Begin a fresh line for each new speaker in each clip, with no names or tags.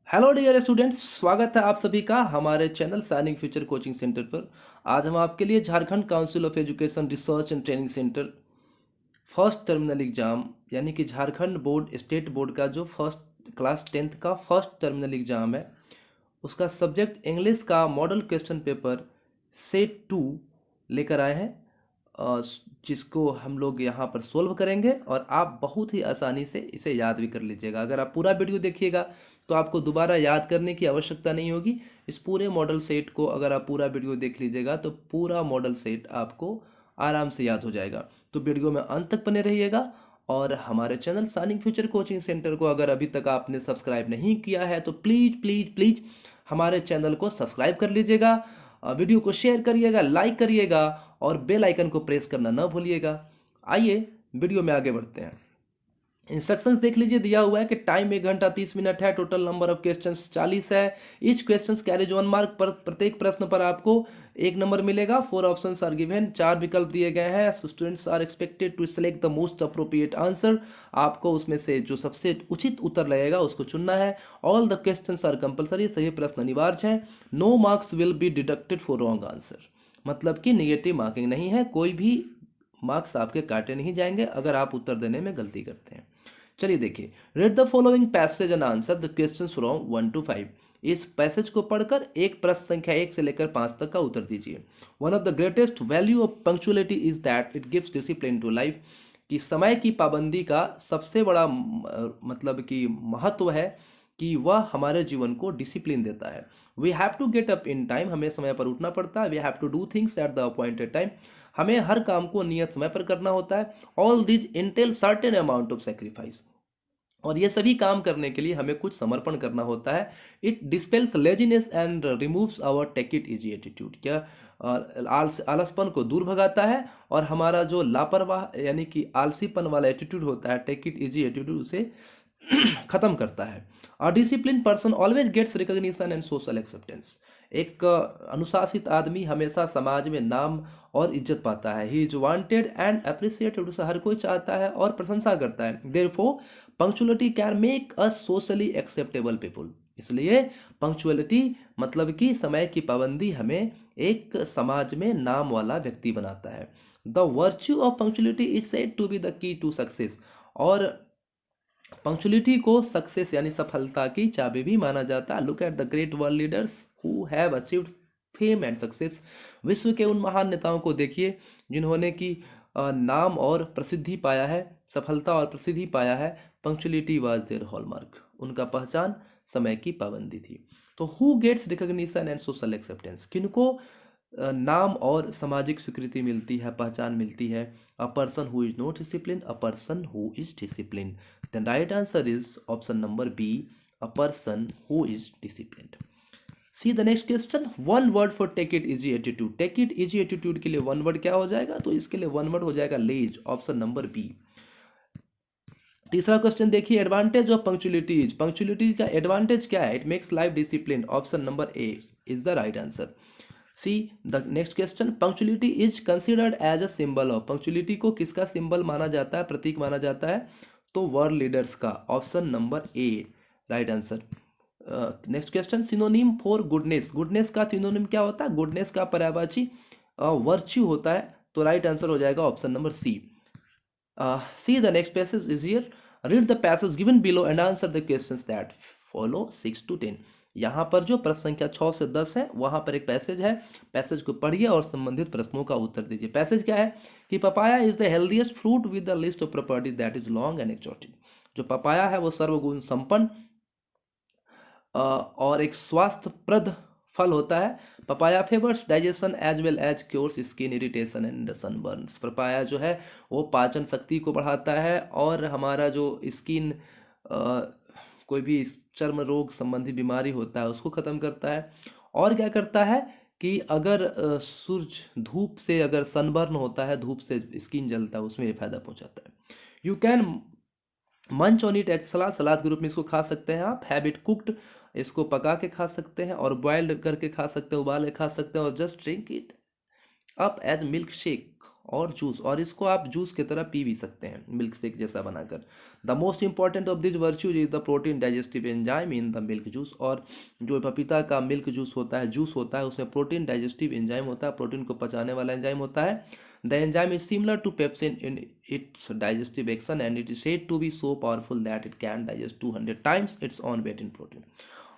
Hello dear students, स्वागत है आप सभी का हमारे channel signing future coaching centre पर। आज हम आपके लिए Jharkhand council of education research and training centre first terminal exam यानी कि झारखंड बोर्ड स्टेट बोर्ड का जो फर्स्ट क्लास 10th का फर्स्ट टर्मिनल एग्जाम है उसका सब्जेक्ट इंग्लिश का मॉडल क्वेश्चन पेपर सेट 2 लेकर आए हैं। अ, जिसको हम लोग यहाँ पर सोल्व करेंगे और आप बहुत ही आसानी से इसे याद भी कर लीजिएगा। अगर आप पूरा वीडियो देखिएगा तो आपको दोबारा याद करने की आवश्यकता नहीं होगी। इस पूरे मॉडल सेट को अगर आप पूरा वीडियो देख लीजिएगा तो पूरा मॉडल सेट आपको आराम से याद हो जाएगा। तो वीडियो में अंत तक बने रहिएगा। और हमारे channel signing future coaching centre को अगर अभी तक आपने सब्सक्राइब नहीं किया है तो प्लीज़ प्लीज़ प्लीज़ हमारे चैनल को सब्सक्राइब कर लीजिएगा। वीडियो को शेयर करिएगा, लाइक करिएगा और बेल आइकन को प्रेस करना न भूलिएगा। आइए वीडियो में आगे बढ़ते हैं। इंस्ट्रक्शंस देख लीजिए, दिया हुआ है कि टाइम 1 घंटा 30 मिनट है, टोटल नंबर ऑफ क्वेश्चंस 40 है। ईच क्वेश्चंस कैरीज 1 मार्क पर, प्रत्येक प्रश्न पर आपको 1 नंबर मिलेगा। 4 ऑप्शंस आर गिवन, 4 विकल्प दिए गए हैं। Students are expected to select the most appropriate answer. आपको उसमें से जो सबसे उचित उत्तर लगेगा उसको चुनना है। All the questions are compulsory, सभी प्रश्न अनिवार्य हैं। No marks will be deducted for wrong answer, मतलब कि निगेटिव मार्किंग नहीं है, कोई भी मार्क्स आपके काटे नहीं जाएंगे अगर आप उत्तर देने में गलती करते हैं। चलिए देखिए, read the following passage and answer the questions from 1 to 5। इस पैसेज को पढ़कर एक प्रश्न संख्या 1 से लेकर 5 तक का उत्तर दीजिए। One of the greatest value of punctuality is that it gives discipline to life. कि समय की पाबंदी का सबसे बड़ा मतलब कि महत्व है कि वह हमारे जीवन को डिसिप्लिन देता है। We have to get up in time, हमें समय पर उठना पड़ता है। We have to do things at the appointed time, हमें हर काम को नियत समय पर करना होता है। All these Intel certain amount of sacrifice, और ये सभी काम करने के लिए हमें कुछ समर्पण करना होता है। It dispels laziness and removes our take it easy attitude. क्या आलसपन को दूर भगाता है और हमारा जो लापरवाह यानी कि आलसीपन वाला एटीट्यूड होता है, टेक इट इजी एटीट्यूड, उसे खत्म करता है। A discipline person always gets recognition and social acceptance. एक अनुशासित आदमी हमेशा समाज में नाम और इज्जत पाता है। He is wanted and appreciated, उसे हर कोई चाहता है और प्रशंसा करता है। Therefore punctuality can make us socially acceptable people. इसलिए पंक्चुअलिटी मतलब कि समय की पाबंदी हमें एक समाज में नाम वाला व्यक्ति बनाता है। The virtue of punctuality is said to be the key to success. और पंक्चुअलिटी को सक्सेस यानी सफलता की चाबी भी माना जाता है। Look at the great world leaders who have achieved fame and success. विश्व के उन महान नेताओं को देखिए जिन्होंने की नाम और प्रसिद्धि पाया है, सफलता और प्रसिद्धि पाया है। पंक्चुअलिटी वाज देयर हॉलमार्क, उनका पहचान समय की पाबंदी थी। तो who gets recognition and social acceptance, किनको नाम और सामाजिक स्वीकृति मिलती है, पहचान मिलती है। A person who is not discipline, a person who is discipline. The right answer is option number B, a person who is disciplined. See the next question, one word for take it easy attitude. Take it easy attitude के लिए one word क्या हो जाएगा? तो इसके लिए one word हो जाएगा लेज, ऑप्शन नंबर बी। तीसरा क्वेश्चन देखिए, एडवांटेज ऑफ पंक्चुअलिटी। पंक्चुअलिटी का एडवांटेज क्या है? It makes life discipline, option number A is the right answer. See the next question, punctuality is considered as a symbol of. Punctuality को किसका symbol माना जाता है, प्रतीक माना जाता है? तो वर्ल्ड लीडर्स का, option number A right answer. Next question, synonym for goodness. Goodness का सिनोनिम क्या होता है? गुडनेस का पर्यायवाची वर्च्यू होता है। तो राइट आंसर हो जाएगा option number C. See the next passage is here. Read the passage given below and answer the questions that follow 6 to 10। यहाँ पर जो प्रश्न संख्या 6 से 10 है वहां पर एक पैसेज है। पैसेज को पढ़िए और संबंधित प्रश्नों का उत्तर दीजिए। पैसेज क्या है कि papaya is the healthiest fruit with the list of properties that is long and exotic. जो पपाया है वो सर्वगुण संपन्न और एक स्वास्थ्यप्रद फल होता है। Papaya favours digestion as well as cures skin irritation and sunburns. Papaya जो है वो पाचन शक्ति को बढ़ाता है और हमारा जो स्किन कोई भी चर्म रोग संबंधी बीमारी होता है उसको ख़त्म करता है। और क्या करता है कि अगर सूरज धूप से अगर सनबर्न होता है, धूप से स्किन जलता है, उसमें ये फायदा पहुंचाता है। यू कैन मंच ऑन इट एज सलाद, सलाद के रूप में इसको खा सकते हैं आप। हैव इट कुक्ड, इसको पका के खा सकते हैं और बॉइल्ड करके खा सकते हैं, उबाल के खा सकते हैं। और just drink it up as milk shake, और जूस, और इसको आप जूस की तरह पी भी सकते हैं मिल्क शेक जैसा बनाकर। The most important of this virtues is the protein digestive enzyme in the milk juice. और जो पपीता का मिल्क जूस होता है उसमें प्रोटीन डाइजेस्टिव एंजाइम होता है, प्रोटीन को पचाने वाला एंजाइम होता है। The enzyme is similar to pepsin in its digestive action and it is said to be so powerful that it can digest 200 times its own weight in protein.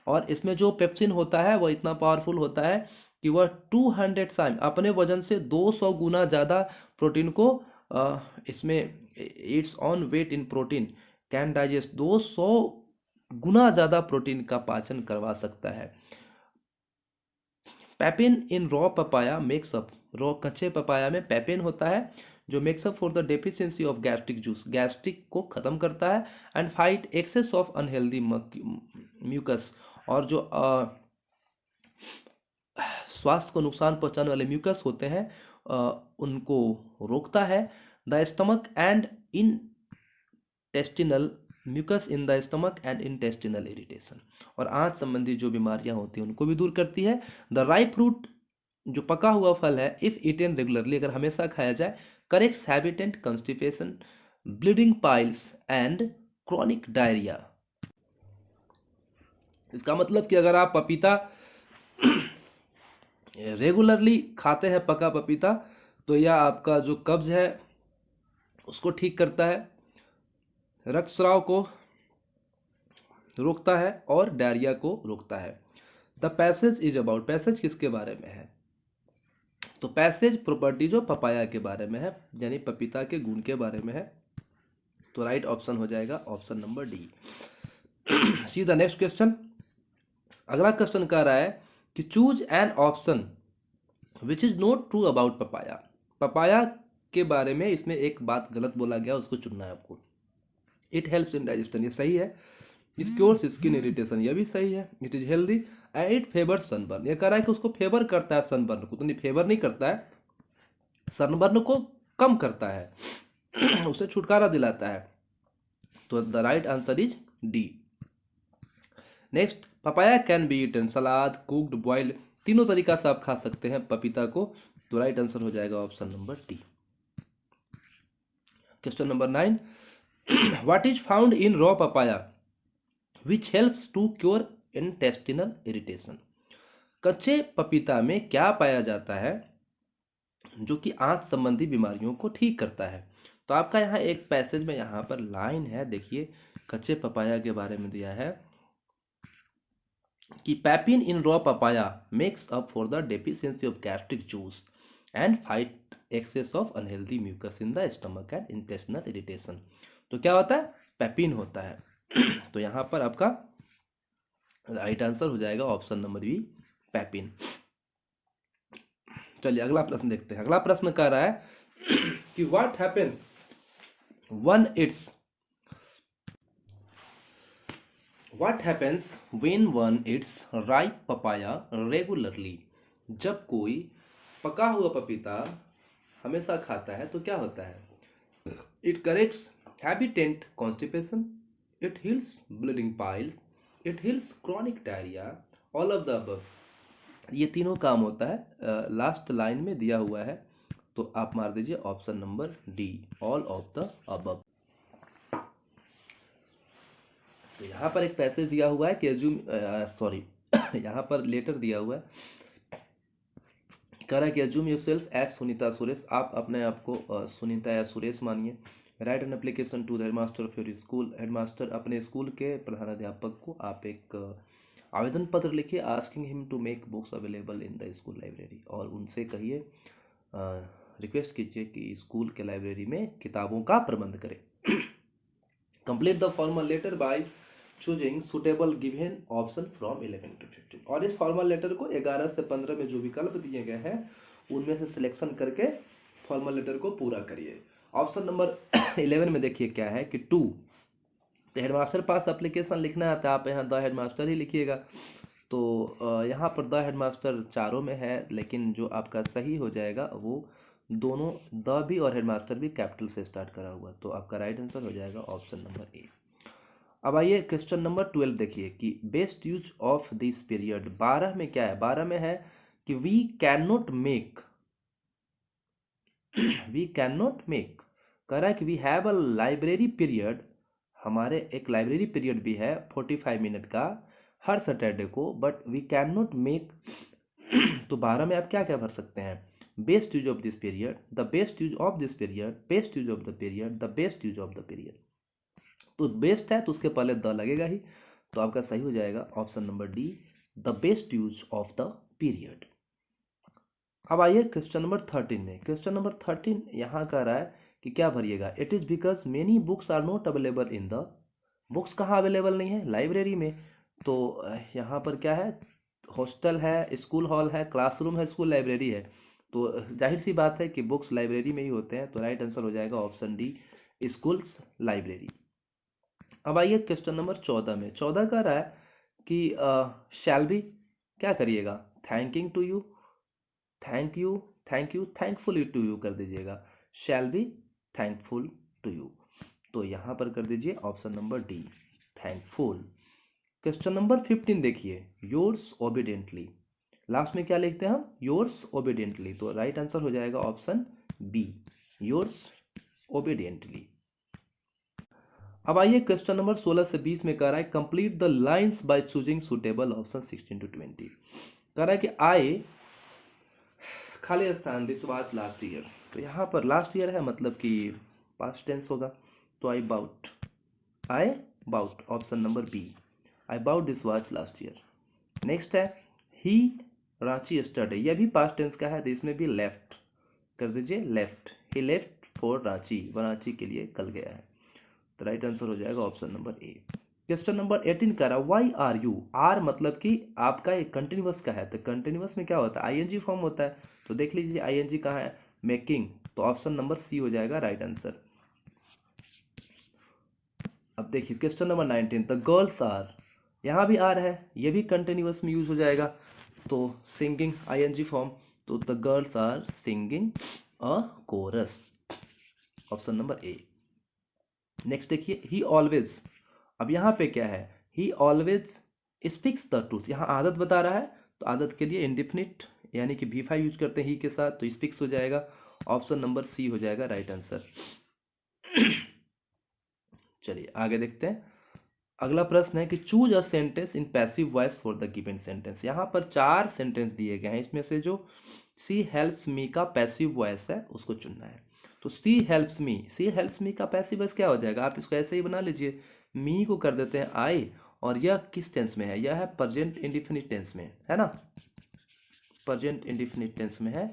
और इसमें जो पेप्सिन होता है वो इतना पावरफुल होता है कि वह 200 टाइम अपने वजन से 200 गुना ज़्यादा प्रोटीन को इसमें its own weight in protein can digest 200 गुना ज़्यादा प्रोटीन का पाचन करवा सकता है। Papain in raw papaya makes up, raw कच्चे पपाया में पेपिन होता है जो makes up for the deficiency of gastric juice, gastric को खत्म करता है and fight excess of unhealthy mucus, और जो स्वास्थ्य को नुकसान पहुंचाने वाले म्यूकस होते हैं उनको रोकता है। The stomach and intestinal mucus in the stomach and intestinal irritation, और आंत संबंधी जो बीमारियां होती हैं उनको भी दूर करती है। द राइप फ्रूट जो पका हुआ फल है, इफ ईटेन रेगुलरली, अगर हमेशा खाया जाए, corrects habitant constipation, bleeding piles and chronic diarrhoea. इसका मतलब कि अगर आप पपीता रेगुलरली खाते हैं पका पपीता, तो यह आपका जो कब्ज है उसको ठीक करता है, रक्तस्राव को रोकता है और डायरिया को रोकता है। The passage is about, passage किसके बारे में है? तो पैसेज प्रॉपर्टी जो पपाया के बारे में है, यानी पपीता के गुण के बारे में है। तो राइट ऑप्शन हो जाएगा option number D. C the next question. अगला क्वेश्चन कह रहा है कि choose an option which is not true about papaya. Papaya के बारे में इसमें एक बात गलत बोला गया, उसको चुनना है आपको। इट हेल्प्स इन डाइजेशन, ये सही है। इट क्योर्स स्किन इरिटेशन, ये भी सही है। It is healthy and it favour sunburn, ये कह रहा है कि उसको फेवर करता है सनबर्न को, तो नहीं फेवर नहीं करता है, सनबर्न को कम करता है उसे छुटकारा दिलाता है। तो the right answer is D. Next, papaya can be eaten, salad, cooked, boiled, तीनों तरीका से आप खा सकते हैं पपीता को। तो राइट आंसर हो जाएगा option number D. Question number 9, what is found in raw papaya which helps to cure intestinal irritation. कच्चे पपीता में क्या पाया जाता है जो कि आंत संबंधी बीमारियों को ठीक करता है? तो आपका यहाँ एक पैसेज में यहाँ पर लाइन है, देखिए कच्चे पपाया के बारे में दिया है कि papain in raw papaya makes up for the deficiency of gastric juice and fight excess of unhealthy mucus in the stomach and intestinal irritation. तो क्या होता है? पैपिन होता है तो यहाँ पर आपका राइट आंसर हो जाएगा ऑप्शन नंबर बी, पैपिन। चलिए अगला प्रश्न देखते हैं। अगला प्रश्न कह रहा है कि what happens when one eats ripe papaya regularly। जब कोई पका हुआ पपीता हमेशा खाता है तो क्या होता है? It corrects habitant constipation, it heals bleeding piles, it heals chronic diarrhea, all of the above। ये तीनों काम होता है, लास्ट लाइन में दिया हुआ है, तो आप मार दीजिए option number D, all of the above. तो यहाँ पर एक पैसेज दिया हुआ है कि यहाँ पर लेटर दिया हुआ है, कह रहा है कि assume yourself as Sunita Suresh, आप अपने आप को सुनीता या सुरेश मानिए। Write an application to the headmaster of your school, headmaster अपने स्कूल के प्रधानाध्यापक को आप एक आवेदन पत्र लिखिए, asking him to make books available in the school library, और उनसे कहिए, रिक्वेस्ट कीजिए कि स्कूल के लाइब्रेरी में किताबों का प्रबंध करें। Complete the formal letter by choosing suitable given option from 11 to 15, और इस फॉर्मल लेटर को 11 से 15 में जो विकल्प दिए गए हैं उनमें से सिलेक्शन करके फॉर्मल लेटर को पूरा करिए। ऑप्शन नंबर 11 में देखिए क्या है कि 2, तो हेडमास्टर पास एप्लीकेशन लिखना है तो आप यहाँ द हेडमास्टर ही लिखिएगा। तो यहाँ पर द हेडमास्टर चारों में है, लेकिन जो आपका सही हो जाएगा वो दोनों द भी और हेडमास्टर भी कैपिटल से स्टार्ट करा हुआ, तो आपका राइट आंसर हो जाएगा ऑप्शन नंबर ए। अब आइए क्वेश्चन नंबर 12 देखिए कि best use of this period. 12 में क्या है? 12 में है कि we can not make we can not make, कह रहा है कि we have a library period, हमारे एक लाइब्रेरी पीरियड भी है 45 मिनट का हर सैटरडे को, but we can not make तो 12 में आप क्या क्या भर सकते हैं, best use of this period, the best use of this period, best use of the period, the best use of the period. तो बेस्ट है तो उसके पहले द लगेगा ही, तो आपका सही हो जाएगा option number D, the best use of the period. अब आइए क्वेश्चन नंबर 13 में। क्वेश्चन नंबर 13 यहाँ कह रहा है कि क्या भरिएगा, it is because many books are not available in the, books कहाँ अवेलेबल नहीं है, लाइब्रेरी में। तो यहाँ पर क्या है, हॉस्टल है, स्कूल हॉल है, क्लासरूम है, स्कूल लाइब्रेरी है, तो जाहिर सी बात है कि बुक्स लाइब्रेरी में ही होते हैं, तो राइट आंसर हो जाएगा ऑप्शन डी, स्कूल्स लाइब्रेरी। अब आइए क्वेश्चन नंबर 14 में। 14 कह रहा है कि शैल बी, क्या करिएगा, thanking to you, thank you, thank you, thankful to you कर दीजिएगा, shall be thankful to you. तो यहाँ पर कर दीजिए option number D, thankful. Question number 15 देखिए, योर्स ओबीडियंटली, लास्ट में क्या लिखते हैं हम, योर्स ओबीडियंटली, तो राइट आंसर हो जाएगा ऑप्शन बी, योर्स ओबीडियंटली। अब आइए क्वेश्चन नंबर 16 से 20 में कह रहा है complete the lines bye choosing suitable option 16 to 20। कह रहा है कि आई खाली स्थान दिस वाज लास्ट ईयर, तो यहाँ पर लास्ट ईयर है मतलब कि पास्ट टेंस होगा, तो I bought option number B, I bought this was last year. Next है ही रांची यस्टरडे, यह भी पास्ट टेंस का है, तो इसमें भी लेफ्ट कर दीजिए, left, he left for Ranchi, वह रांची के लिए कल गया है, तो राइट आंसर हो जाएगा ऑप्शन नंबर ए। क्वेश्चन नंबर 18 कह रहा है वाई आर यू, आर मतलब कि आपका एक कंटिन्यूअस का है, तो कंटिन्यूअस में क्या होता है, आईएनजी फॉर्म होता है, तो देख लीजिए आईएनजी कहाँ है, मेकिंग, तो ऑप्शन नंबर सी हो जाएगा राइट आंसर। अब देखिए question number 19, the girls are, यहाँ भी आर है, ये भी कंटिन्यूअस में यूज हो जाएगा, तो सिंगिंग आईएनजी फॉर्म, तो the girls are singing a chorus, option number A. Next देखिए ही ऑलवेज, अब यहाँ पे क्या है, he always speaks the truth, यहाँ आदत बता रहा है, तो आदत के लिए इंडिफिनिट यानी कि V5 यूज करते हैं ही के साथ, तो स्पीक्स हो जाएगा, ऑप्शन नंबर सी हो जाएगा राइट आंसर। चलिए आगे देखते हैं। अगला प्रश्न है कि choose a sentence in passive voice for the given sentence, यहाँ पर 4 सेंटेंस दिए गए हैं, इसमें से जो सी हेल्प्स मी का पैसिव वॉइस है उसको चुनना है। तो सी हेल्प्स मी, सी हेल्प्स मी का पैसिव वॉइस क्या हो जाएगा, आप इसको ऐसे ही बना लीजिए, मी को कर देते हैं आई, और यह किस टेंस में है, यह है प्रेजेंट इंडिफिनिट टेंस में, है ना, प्रेजेंट इंडिफिनिट टेंस में है,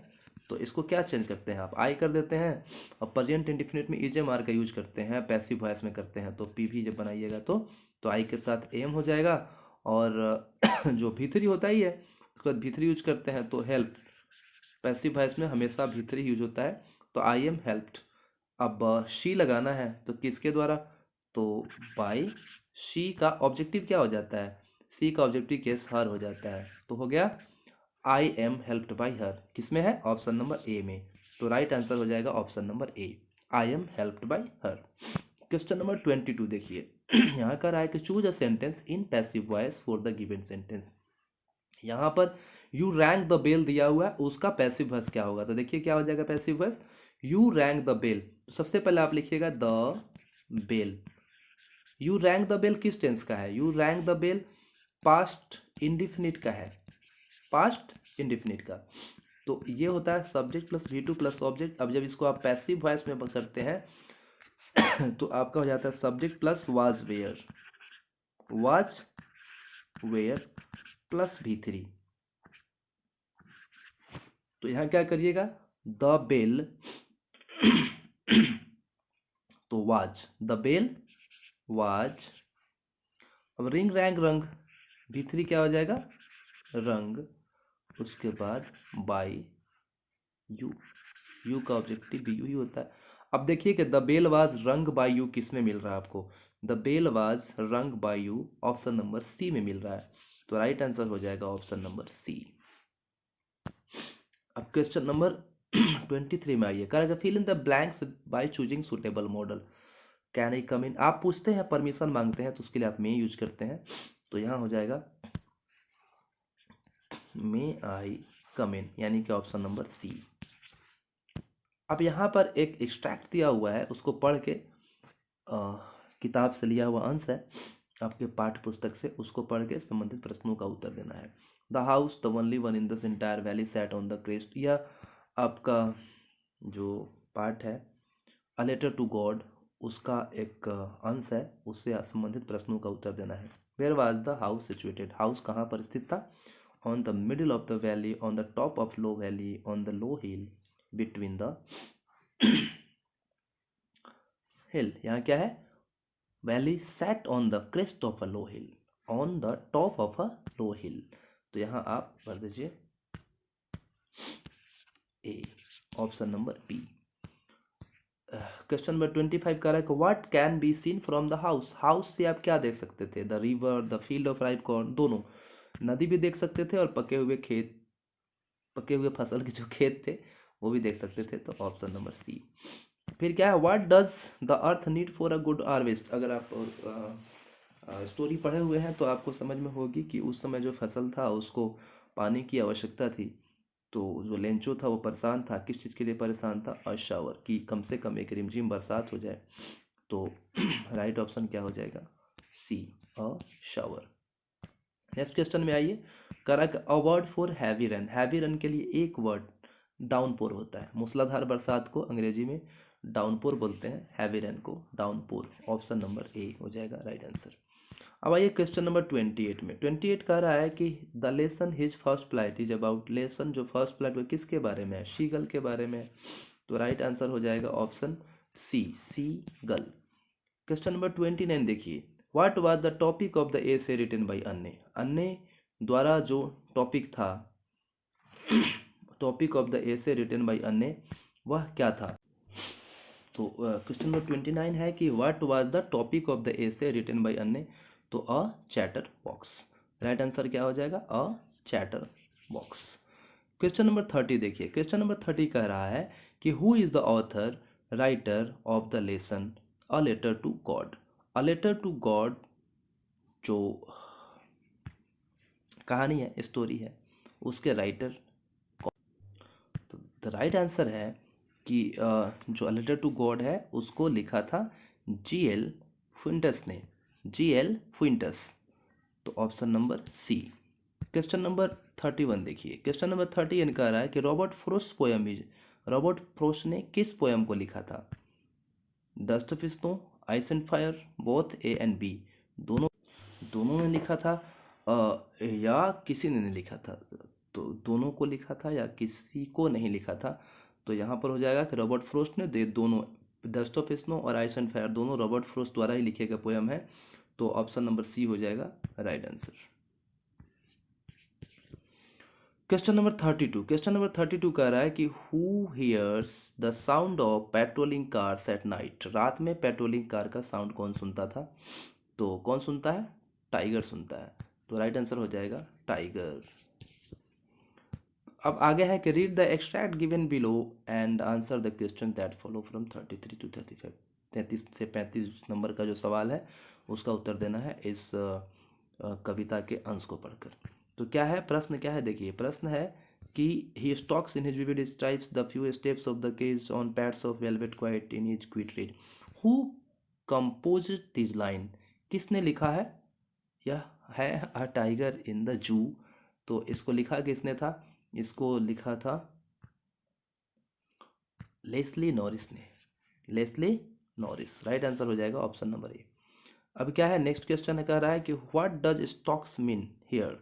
तो इसको क्या चेंज करते हैं, आप आई कर देते हैं, और प्रेजेंट इंडिफिनिट में इज एम आर का यूज करते हैं, पैसिव वॉइस में करते हैं, तो पी भी जब बनाइएगा तो आई के साथ एम हो जाएगा, और जो भीतरी होता ही है उसके बाद भीतरी यूज करते हैं, तो हेल्प, पैसिव वॉइस में हमेशा भीतरी यूज होता है, तो आई एम हेल्प्ड। अब शी लगाना है तो किसके द्वारा, तो बाई शी का ऑब्जेक्टिव क्या हो जाता है, सी का ऑब्जेक्टिव केस हर हो जाता है, तो हो गया I am helped by her, किसमें है, ऑप्शन नंबर ए में, तो राइट आंसर हो जाएगा option number A, I am helped by her. Question number 22 देखिए, यहाँ का रहा है कि choose a sentence in passive voice for the given sentence, यहाँ पर यू रैंक द बेल दिया हुआ है, उसका पैसिव वॉइस क्या होगा, तो देखिए क्या हो जाएगा passive voice, you rang the bell, तो सबसे पहले आप लिखिएगा the bell, you rang the bell किस टेंस का है, you rang the bell past indefinite का है, पास्ट इंडिफिनिट का, तो ये होता है subject plus V2 plus object. अब जब इसको आप पैसिव वॉइस में करते हैं तो आपका हो जाता है subject plus was were plus V3, तो यहाँ क्या करिएगा, द बेल तो वाज, द बेल वाज, अब रिंग रैंक रंग, V3 क्या हो जाएगा, रंग, उसके बाद बाई यू, यू का ऑब्जेक्टिव भी यू ही होता है। अब देखिए कि the bell was rung by you किस में मिल रहा है आपको, the bell was rung by you option number C में मिल रहा है, तो राइट आंसर हो जाएगा ऑप्शन नंबर सी। अब क्वेश्चन नंबर 23 में आइए, करेगा fill in the blanks by choosing suitable modal, can I come in, आप पूछते हैं परमिशन मांगते हैं तो उसके लिए आप मे यूज करते हैं, तो यहाँ हो जाएगा मे आई कम इन, यानी कि ऑप्शन नंबर सी। अब यहाँ पर एक एक्सट्रैक्ट दिया हुआ है, उसको पढ़ के किताब से लिया हुआ अंश है आपके पाठ्य पुस्तक से, उसको पढ़ के संबंधित प्रश्नों का उत्तर देना है। The house the only one in this entire valley sat on the crest, यह आपका जो पाठ है अ लेटर टू गॉड, उसका एक अंश है, उससे संबंधित प्रश्नों का उत्तर देना है। Where was the house situated, house कहाँ पर स्थित था? On the middle of the valley, on the top of low valley, on the low hill, between the hill. यहाँ क्या है? Valley sat on the crest of a low hill, on the top of a low hill. तो यहाँ आप भर दीजिए A, option number B. Question number 25 कह रहा है कि what can be seen from the house, house से आप क्या देख सकते थे? The river, the field of ripe corn, दोनों, नदी भी देख सकते थे और पके हुए खेत, पके हुए फसल के जो खेत थे वो भी देख सकते थे। तो ऑप्शन नंबर सी। फिर क्या है? What does the earth need for a good harvest, अगर आप स्टोरी पढ़े हुए हैं तो आपको समझ में होगी कि उस समय जो फसल था उसको पानी की आवश्यकता थी। तो जो लेंचो था वो परेशान था, किस चीज़ के लिए परेशान था? अ शावर, कि कम से कम एक रिमझिम बरसात हो जाए। तो राइट ऑप्शन क्या हो जाएगा? सी, अ शावर। नेक्स्ट क्वेश्चन में आइए। Correct a word for heavy run, heavy run के लिए एक वर्ड डाउनपोर होता है। मूसलाधार बरसात को अंग्रेजी में डाउनपोर बोलते हैं, हैवी रेन को डाउनपोर। ऑप्शन नंबर ए हो जाएगा राइट आंसर। अब आइए क्वेश्चन नंबर 28 में। 28 कह रहा है कि the lesson his first flight is about, lesson जो फर्स्ट फ्लाइट वो किसके बारे में है? शीगल के बारे में है। तो राइट आंसर हो जाएगा ऑप्शन सी, सी गल। क्वेश्चन नंबर 29 देखिए। What was the topic of the essay written by अन्य, अन्य द्वारा जो टॉपिक था, topic of the essay written by अन्य, वह क्या था? तो क्वेश्चन नंबर 29 है कि what was the topic of the essay written by अन्य, तो a chatter box. Right answer क्या हो जाएगा? A chatter box. Question number 30 देखिए। क्वेश्चन नंबर 30 कह रहा है कि who is the author writer of the lesson a letter to God, a letter to God जो कहानी है, स्टोरी है, उसके राइटर। तो द राइट आंसर है कि जो अ लेटर टू गॉड है उसको लिखा था जी.एल. फुइंटस ने, जी.एल. फुइंटस। तो option number C. Question number 31 देखिए। क्वेश्चन नंबर 30 कह रहा है कि Robert Frost poem is, Robert Frost ने किस पोयम को लिखा था? Dust of snow, ice and fire, both A and B, दोनों, दोनों ने लिखा था या किसी ने नहीं लिखा था? तो दोनों को लिखा था या किसी को नहीं लिखा था? तो यहाँ पर हो जाएगा कि रॉबर्ट फ्रोस्ट ने, दे दोनों, डस्ट ऑफ स्नो और आइस एंड फायर दोनों रॉबर्ट फ्रोस्ट द्वारा ही लिखे गए पोयम है। तो ऑप्शन नंबर सी हो जाएगा right answer. Question number 32। Question number 32 कह रहा है कि who hears the sound of patrolling cars at night, रात में पेट्रोलिंग कार का साउंड कौन सुनता था? तो कौन सुनता है? टाइगर सुनता है। तो राइट आंसर हो जाएगा टाइगर। अब आगे है कि read the extract given below and answer the question that follow from 33 to 35। 33 से 35 नंबर का जो सवाल है उसका उत्तर देना है इस कविता के अंश को पढ़कर। तो क्या है प्रश्न, क्या है देखिए। प्रश्न है कि he stalks in his vivid stripes the few steps of the cage on pads of velvet quiet in his quiet rage, who composed this line, किसने लिखा है? यह है a tiger in the zoo. तो इसको लिखा किसने था? इसको लिखा था लेस्ली नॉरिस ने, लेस्ली नॉरिस। राइट आंसर हो जाएगा ऑप्शन नंबर ए। अब क्या है नेक्स्ट क्वेश्चन कह रहा है कि what does stalks mean here,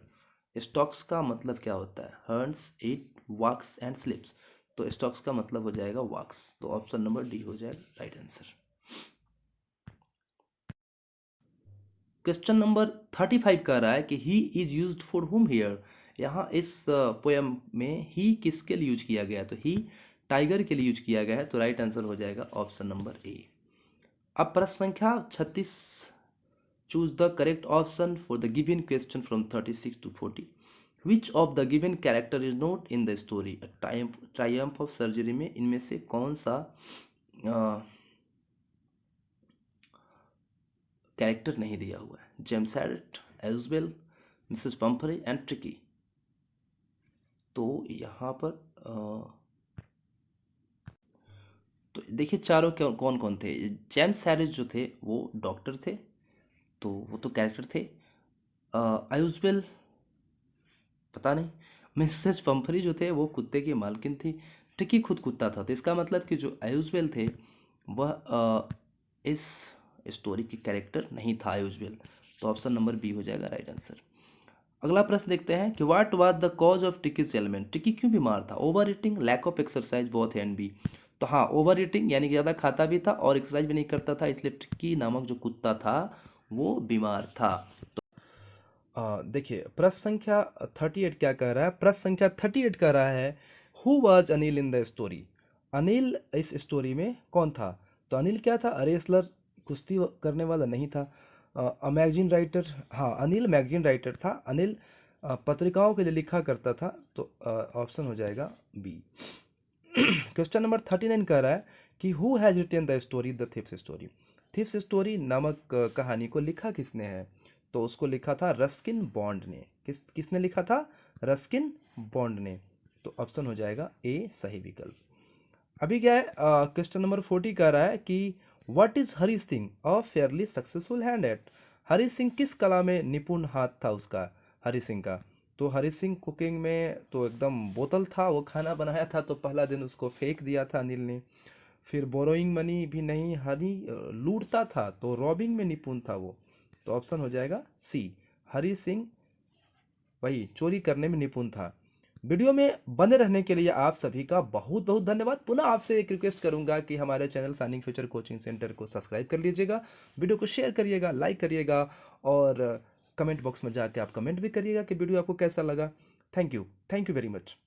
stalks का मतलब क्या होता है? हर्न्स, इट, वॉक्स एंड स्लिप्स। तो स्टॉक्स का मतलब हो जाएगा वॉक्स। तो ऑप्शन नंबर डी हो जाएगा राइट आंसर। क्वेश्चन नंबर 35 कह रहा है कि ही इज यूज्ड फॉर हुम हियर, यहाँ इस पोयम में ही किसके लिए यूज किया गया है? तो ही टाइगर के लिए यूज किया गया है। तो राइट आंसर हो जाएगा ऑप्शन नंबर ए। अब प्रश्न संख्या 36, choose the correct option for the given question from 36 to 40। Which of the given character is not in the story, triumph of surgery में इनमें से कौन सा कैरेक्टर नहीं दिया हुआ है? James Herriot, Edgewell, Mrs Pumphrey and Tricki. तो यहाँ पर तो देखिए चारों कौन कौन थे। जेम्स हैरिस जो थे वो डॉक्टर थे, तो वो तो कैरेक्टर थे। आयुष्वेल पता नहीं। मिसेस पंफरी जो थे वो कुत्ते की मालकिन थी। टिकी खुद कुत्ता था, तो इसका मतलब कि जो आयुष्वेल थे वह इस स्टोरी की कैरेक्टर नहीं था आयुष्वेल। तो ऑप्शन नंबर बी हो जाएगा राइट आंसर। अगला प्रश्न देखते हैं कि what was the cause of Tricki's ailment. Tricki क्यों बीमार था। Over eating, lack of exercise, both A and B. तो हाँ, ओवर ईटिंग यानी कि ज़्यादा खाता भी था और एक्सरसाइज भी नहीं करता था, इसलिए टिक्की नामक जो कुत्ता था वो बीमार था। देखिए प्रश्न संख्या 38 क्या कह रहा है। प्रश्न संख्या 38 कह रहा है who was Anil in the story. Anil इस स्टोरी में कौन था। तो अनिल क्या था, रेसलर, कुश्ती करने वाला नहीं था। मैगजीन राइटर, हाँ अनिल मैगजीन राइटर था। अनिल पत्रिकाओं के लिए लिखा करता था, तो ऑप्शन हो जाएगा बी। क्वेश्चन नंबर 39 कह रहा है कि who has written the story the thief's story. Thief's story नामक कहानी को लिखा किसने है। तो उसको लिखा था रस्किन बॉन्ड ने। किसने लिखा था, रस्किन बॉन्ड ने। तो ऑप्शन हो जाएगा ए सही विकल्प। अभी क्या है, क्वेश्चन नंबर 40 कह रहा है कि what is Hari Singh a fairly successful hand at. Hari Singh किस कला में निपुण हाथ था उसका, हरी सिंह का। तो हरी सिंह कुकिंग में तो एकदम बोतल था, वो खाना बनाया था तो पहला दिन उसको फेंक दिया था अनिल ने। फिर बोरोइंग मनी भी नहीं, हरी लूटता था, तो रॉबिंग में निपुण था वो। तो ऑप्शन हो जाएगा सी, हरी सिंह वही चोरी करने में निपुण था। वीडियो में बने रहने के लिए आप सभी का बहुत बहुत धन्यवाद। पुनः आपसे एक रिक्वेस्ट करूंगा कि हमारे channel signing future coaching centre को सब्सक्राइब कर लीजिएगा, वीडियो को शेयर करिएगा, लाइक करिएगा और कमेंट बॉक्स में जाके आप कमेंट भी करिएगा कि वीडियो आपको कैसा लगा। Thank you very much.